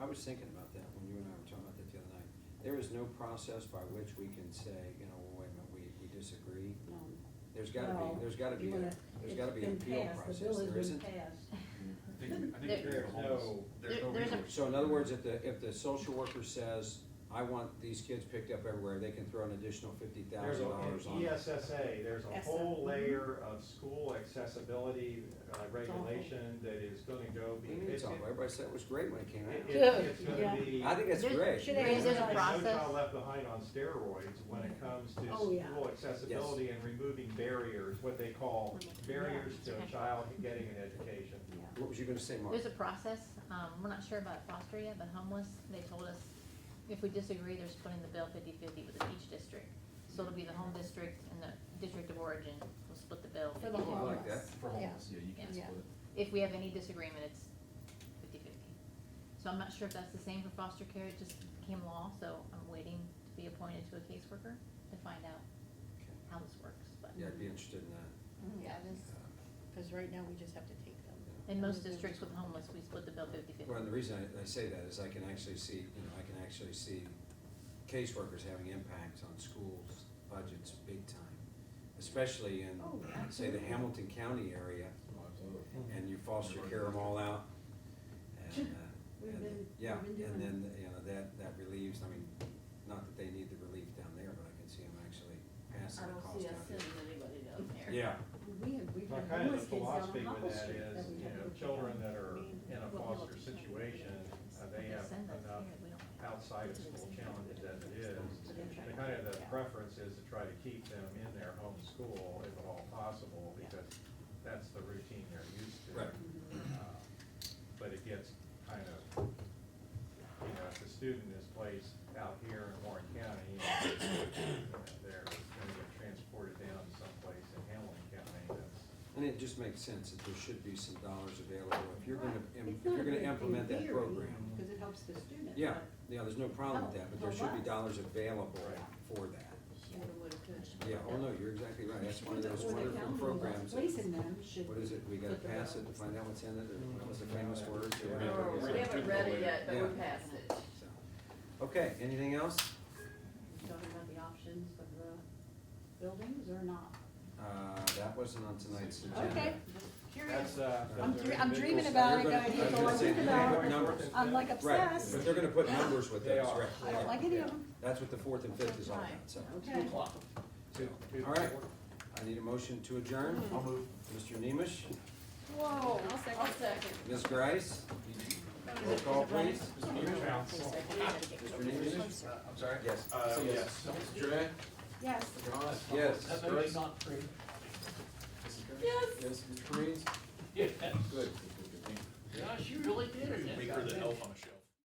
I was thinking about that when you and I were talking about that the other night. There is no process by which we can say, well, wait a minute, we disagree. No. There's gotta Well, be, there's gotta be, you a- wanna- there's gotta be an it's been appeal passed. process, The bill there has isn't. been passed. I think There's no, There's a, So in other words, if the social worker says, I want these kids picked up everywhere, they can throw an additional there's $50,000 a, on. in ESSA, there's a ESSA. whole layer of school accessibility regulation that is gonna go. What do you mean it's all, everybody said it was great when it came out. It's Yeah. gonna be. I think it's There's- great. should There is a No process. Child Left Behind on steroids when it comes to Oh, yeah. school accessibility and removing barriers, what they call barriers to a child getting an education. Yeah. What was you gonna say, Mark? There's a process, we're not sure about foster yet, but homeless, they told us, if we disagree, they're splitting the bill 50-50 with each district. So it'll be the home district and the district of origin will split the bill. For the 50-50. I like that. For homeless, yeah, you can't Yeah. split it. If we have any disagreement, it's 50-50. So I'm not sure if that's the same for foster care, it just became law, so I'm waiting to be appointed to a caseworker to find out how this works, but. Yeah, I'd be interested in that. yeah, this, because right now we just have to take them. In most districts with homeless, we split the bill 50-50. Well, and the reason I say that is I can actually see, caseworkers having impacts on schools' budgets big time. Especially in, Oh, say, the Hamilton County area, Oh, absolutely. and you foster care them all out. And, We've been- yeah, we've been and doing then, that relieves, I mean, not that they need the relief down there, but I can see them actually passing I the don't cost see us out here. sending anybody down there. Yeah, We've Well, had kind of homeless the kids down philosophy on with Hopple that Street is, that we had to look at. children that are I mean, in a we'll foster have to change situation, they They have send us enough here, we don't- outside of school challenges as it is. The kind of the preference is to try to keep them in their home school if at all possible, because that's the routine they're used to. Right. But it gets kind of, if the student is placed out here in Warren County, they're gonna get transported down to someplace in Hamilton County, that's. and it just makes sense that there should be some dollars available if you're gonna, Right. if It's you're not gonna in implement that theory, program. Because it helps the student. Yeah, but yeah, there's no problem with that, but there should be dollars available for that. Shoulda, woulda, coulda. Yeah, oh no, you're exactly right, that's one of those or the wonderful county programs. that- Placing them should. What is it, we gotta put the pass it bill. to find out what's in it, or what was the famous words? or Yeah. whatever it is? We haven't read it yet, but Yeah. we passed it. So, okay, anything else? Talking about the options of the buildings or not? That wasn't on tonight's agenda. Okay, just curious. That's, I'm dreaming So about it, you're gonna- guys, I was so gonna I say, think you about put it. numbers. I'm like Right, obsessed. but they're gonna put numbers with They those, are. right? I don't like any of them. That's what the fourth and fifth is all about, so. Okay. All right, I need a motion to adjourn. I'll move. Mr. Nemish, Whoa, I'll second. Ms. Grice, roll call please. Mr. Nemish? I'm sorry? Yes. Yes. Mr. Dre? Yes. John? Yes. That motion's not free. Yes. Yes, Mr. Green? Yeah. Good, good, good, good, thank you. Gosh, you really did it. Make her the elf on a show.